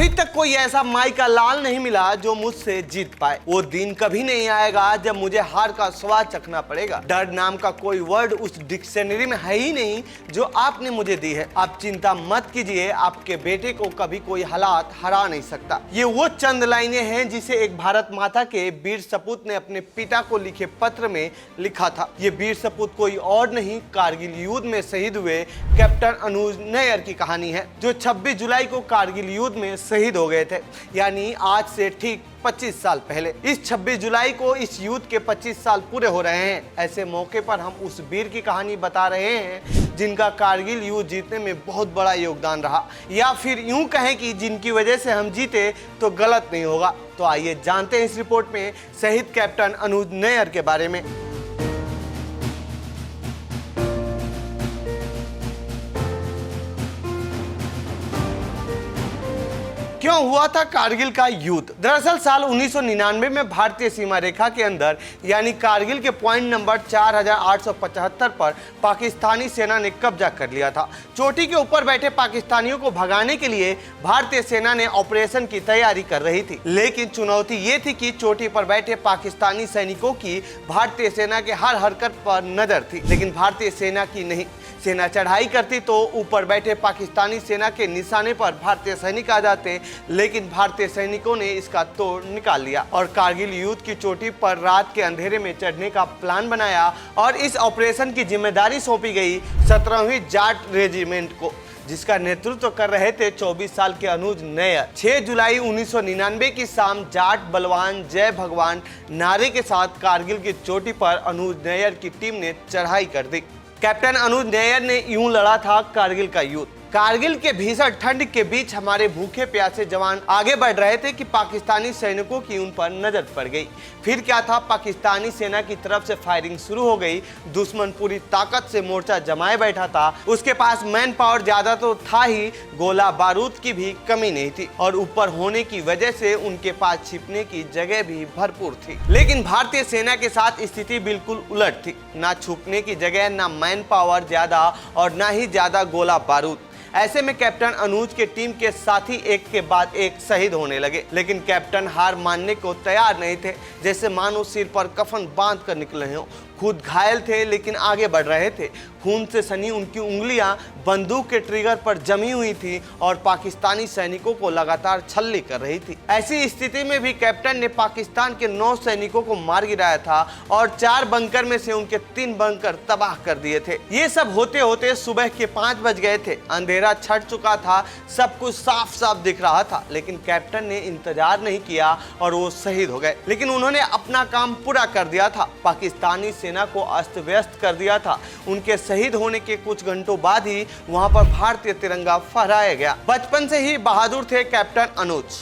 अभी तक कोई ऐसा माई का लाल नहीं मिला जो मुझसे जीत पाए। वो दिन कभी नहीं आएगा जब मुझे हार का स्वाद चखना पड़ेगा। डर नाम का कोई वर्ड उस डिक्शनरी में है ही नहीं जो आपने मुझे दी है। आप चिंता मत कीजिए, आपके बेटे को कभी कोई हालात हरा नहीं सकता। ये वो चंद लाइनें हैं जिसे एक भारत माता के वीर सपूत ने अपने पिता को लिखे पत्र में लिखा था। ये वीर सपूत कोई और नहीं, कारगिल युद्ध में शहीद हुए कैप्टन अनुज नैयर की कहानी है, जो 26 जुलाई को कारगिल युद्ध में शहीद हो गए थे, यानी आज से ठीक 25 साल पहले। इस 26 जुलाई को इस युद्ध के 25 साल पूरे हो रहे हैं। ऐसे मौके पर हम उस वीर की कहानी बता रहे हैं जिनका कारगिल युद्ध जीतने में बहुत बड़ा योगदान रहा, या फिर यूं कहें कि जिनकी वजह से हम जीते तो गलत नहीं होगा। तो आइए जानते हैं इस रिपोर्ट में शहीद कैप्टन अनुज नैयर के बारे में। क्यों हुआ था कारगिल का युद्ध? दरअसल साल 1999 में भारतीय सीमा रेखा के अंदर यानी कारगिल के पॉइंट नंबर 4875 पर पाकिस्तानी सेना ने कब्जा कर लिया था। चोटी के ऊपर बैठे पाकिस्तानियों को भगाने के लिए भारतीय सेना ने ऑपरेशन की तैयारी कर रही थी, लेकिन चुनौती ये थी कि चोटी पर बैठे पाकिस्तानी सैनिकों की भारतीय सेना के हर हरकत पर नजर थी, लेकिन भारतीय सेना की नहीं। सेना चढ़ाई करती तो ऊपर बैठे पाकिस्तानी सेना के निशाने पर भारतीय सैनिक आ जाते, लेकिन भारतीय सैनिकों ने इसका तोड़ निकाल लिया और कारगिल युद्ध की चोटी पर रात के अंधेरे में चढ़ने का प्लान बनाया और इस ऑपरेशन की जिम्मेदारी सौंपी गई 17वीं जाट रेजिमेंट को, जिसका नेतृत्व कर रहे थे 24 साल के अनुज नैयर। 6 जुलाई 1999 की शाम जाट बलवान जय भगवान नारे के साथ कारगिल की चोटी पर अनुज नैयर की टीम ने चढ़ाई कर दी। कैप्टन अनुज नैयर ने यूं लड़ा था कारगिल का युद्ध। कारगिल के भीषण ठंड के बीच हमारे भूखे प्यासे जवान आगे बढ़ रहे थे कि पाकिस्तानी सैनिकों की उन पर नजर पड़ गई। फिर क्या था, पाकिस्तानी सेना की तरफ से फायरिंग शुरू हो गई। दुश्मन पूरी ताकत से मोर्चा जमाए बैठा था। उसके पास मैन पावर ज्यादा तो था ही, गोला बारूद की भी कमी नहीं थी और ऊपर होने की वजह से उनके पास छिपने की जगह भी भरपूर थी। लेकिन भारतीय सेना के साथ स्थिति बिल्कुल उलट थी। ना छुपने की जगह, ना मैन पावर ज्यादा और ना ही ज्यादा गोला बारूद। ऐसे में कैप्टन अनुज के टीम के साथी एक के बाद एक शहीद होने लगे, लेकिन कैप्टन हार मानने को तैयार नहीं थे। जैसे मानो सिर पर कफन बांध कर निकले हों। खुद घायल थे लेकिन आगे बढ़ रहे थे। खून से सनी उनकी उंगलियां बंदूक के ट्रिगर पर जमी हुई थी और पाकिस्तानी सैनिकों को लगातार छल्ली कर रही थी। ऐसी स्थिति में भी कैप्टन ने पाकिस्तान के 9 सैनिकों को मार गिराया था और 4 बंकर में से उनके 3 बंकर तबाह कर दिए थे। ये सब होते होते सुबह के 5 बज गए थे। अंधेरा छट चुका था, सब कुछ साफ साफ दिख रहा था, लेकिन कैप्टन ने इंतजार नहीं किया और वो शहीद हो गए। लेकिन उन्होंने अपना काम पूरा कर दिया था। पाकिस्तानी सेना को अस्त व्यस्त कर दिया था। उनके शहीद होने के कुछ घंटों बाद ही वहां पर भारतीय तिरंगा फहराया गया। बचपन से ही बहादुर थे कैप्टन अनुज।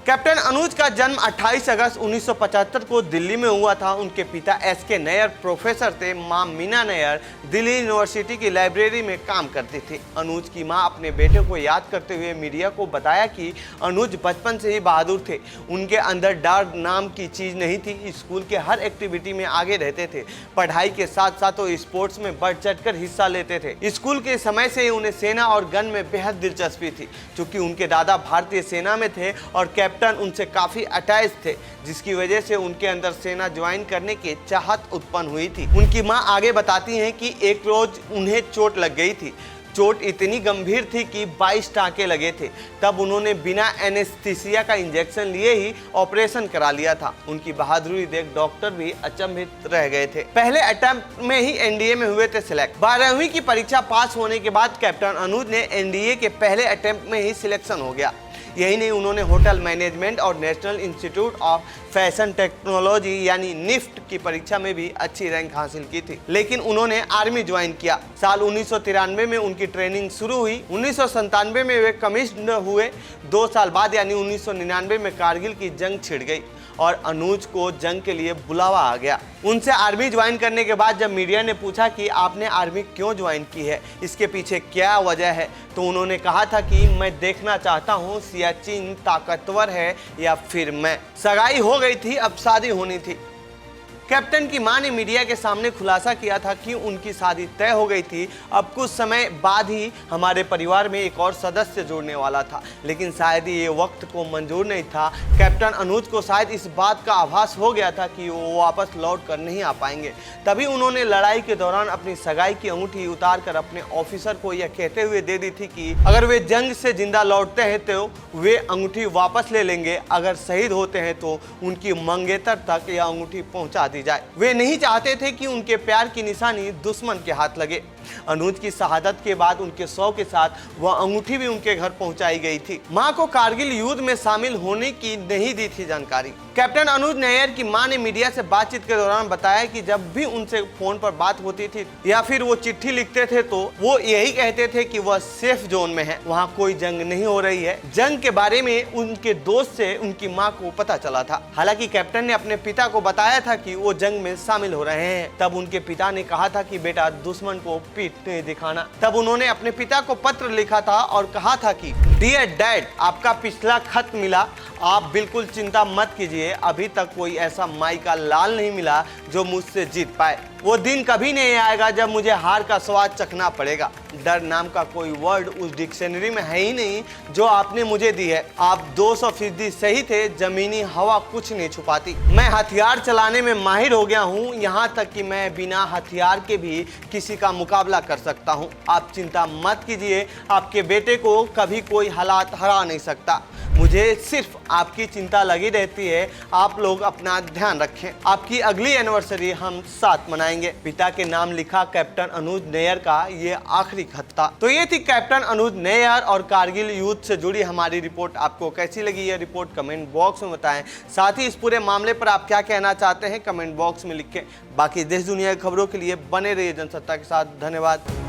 कैप्टन अनुज का जन्म 28 अगस्त 1975 को दिल्ली में हुआ था। उनके पिता एसके नैयर प्रोफेसर थे। मां मीना नैयर दिल्ली यूनिवर्सिटी की लाइब्रेरी में काम करती थी। अनुज की मां अपने बेटे को याद करते हुए मीडिया को बताया कि अनुज बचपन से ही बहादुर थे। उनके अंदर डर नाम की चीज़ नहीं थी। स्कूल के हर एक्टिविटी में आगे रहते थे। पढ़ाई के साथ साथ वो स्पोर्ट्स में बढ़ चढ़कर हिस्सा लेते थे। स्कूल के समय से ही उन्हें सेना और गन में बेहद दिलचस्पी थी। चूँकि उनके दादा भारतीय सेना में थे और कैप्टन उनसे काफी अटैच थे, जिसकी वजह से उनके अंदर सेना ज्वाइन करने की चाहत उत्पन्न हुई थी। उनकी मां आगे बताती हैं कि एक रोज उन्हें चोट लग गई थी। चोट इतनी गंभीर थी कि 22 टाँके लगे थे। तब उन्होंने बिना एनेस्थीसिया का इंजेक्शन लिए ही ऑपरेशन करा लिया था। उनकी बहादुरी देख डॉक्टर भी अचंभित रह गए थे। पहले अटेम्प्ट में ही एनडीए में हुए थे सिलेक्ट। 12वीं की परीक्षा पास होने के बाद कैप्टन अनुज ने एनडीए के पहले अटेम्प्ट में ही सिलेक्शन हो गया। यही नहीं, उन्होंने होटल मैनेजमेंट और national institute of fashion technology यानी निफ्ट की परीक्षा में भी अच्छी रैंक हासिल की थी। लेकिन उन्होंने आर्मी ज्वाइन किया। साल 1993 में उनकी ट्रेनिंग शुरू हुई। 1997 में वे कमिश्नड हुए। 2 साल बाद यानी 1999 में कारगिल की जंग छिड़ गई और अनुज को जंग के लिए बुलावा आ गया। उनसे आर्मी ज्वाइन करने के बाद जब मीडिया ने पूछा कि आपने आर्मी क्यों ज्वाइन की है, इसके पीछे क्या वजह है, तो उन्होंने कहा था कि मैं देखना चाहता हूँ सियाचिन ताकतवर है या फिर मैं। सगाई हो गई थी, अब शादी होनी थी। कैप्टन की मां ने मीडिया के सामने खुलासा किया था कि उनकी शादी तय हो गई थी, अब कुछ समय बाद ही हमारे परिवार में एक और सदस्य जुड़ने वाला था, लेकिन शायद ये वक्त को मंजूर नहीं था। कैप्टन अनुज को शायद इस बात का आभास हो गया था कि वो वापस लौट कर नहीं आ पाएंगे, तभी उन्होंने लड़ाई के दौरान अपनी सगाई की अंगूठी उतार कर अपने ऑफिसर को यह कहते हुए दे दी थी कि अगर वे जंग से जिंदा लौटते हैं तो वे अंगूठी वापस ले लेंगे, अगर शहीद होते हैं तो उनकी मंगेतर तक यह अंगूठी पहुंचा दी जाए। वे नहीं चाहते थे कि उनके प्यार की निशानी दुश्मन के हाथ लगे। अनुज की शहादत के बाद उनके शव के साथ वह अंगूठी भी उनके घर पहुंचाई गई थी। मां को कारगिल युद्ध में शामिल होने की नहीं दी थी जानकारी। कैप्टन अनुज नैयर की मां ने मीडिया से बातचीत के दौरान बताया कि जब भी उनसे फोन पर बात होती थी या फिर वो चिट्ठी लिखते थे तो वो यही कहते थे कि वह सेफ जोन में है, वहाँ कोई जंग नहीं हो रही है। जंग के बारे में उनके दोस्त से उनकी मां को पता चला था। हालांकि कैप्टन ने अपने पिता को बताया था कि वो जंग में शामिल हो रहे हैं। तब उनके पिता ने कहा था कि बेटा दुश्मन को पीठ नहीं दिखाना। तब उन्होंने अपने पिता को पत्र लिखा था और कहा था कि डियर डैड, आपका पिछला खत मिला, आप बिल्कुल चिंता मत कीजिए, अभी तक कोई ऐसा माई का लाल नहीं मिला जो मुझसे जीत पाए। वो दिन कभी नहीं आएगा जब मुझे हार का स्वाद चखना पड़ेगा। डर नाम का कोई वर्ड उस डिक्शनरी में है ही नहीं जो आपने मुझे दी है। आप 200% सही थे, जमीनी हवा कुछ नहीं छुपाती। मैं हथियार चलाने में माहिर हो गया हूँ, यहाँ तक कि मैं बिना हथियार के भी किसी का मुकाबला कर सकता हूँ। आप चिंता मत कीजिए, आपके बेटे को कभी कोई हालात हरा नहीं सकता। मुझे सिर्फ आपकी चिंता लगी रहती है। आप लोग अपना ध्यान रखें। आपकी अगली एनिवर्सरी हम साथ मनाएंगे। पिता के नाम लिखा कैप्टन अनुज नैयर का ये आखिरी खत था। तो ये थी कैप्टन अनुज नैयर और कारगिल युद्ध से जुड़ी हमारी रिपोर्ट। आपको कैसी लगी ये रिपोर्ट कमेंट बॉक्स में बताएं। साथ ही इस पूरे मामले पर आप क्या कहना चाहते हैं कमेंट बॉक्स में लिखें। बाकी देश दुनिया की खबरों के लिए बने रहिए जनसत्ता के साथ। धन्यवाद।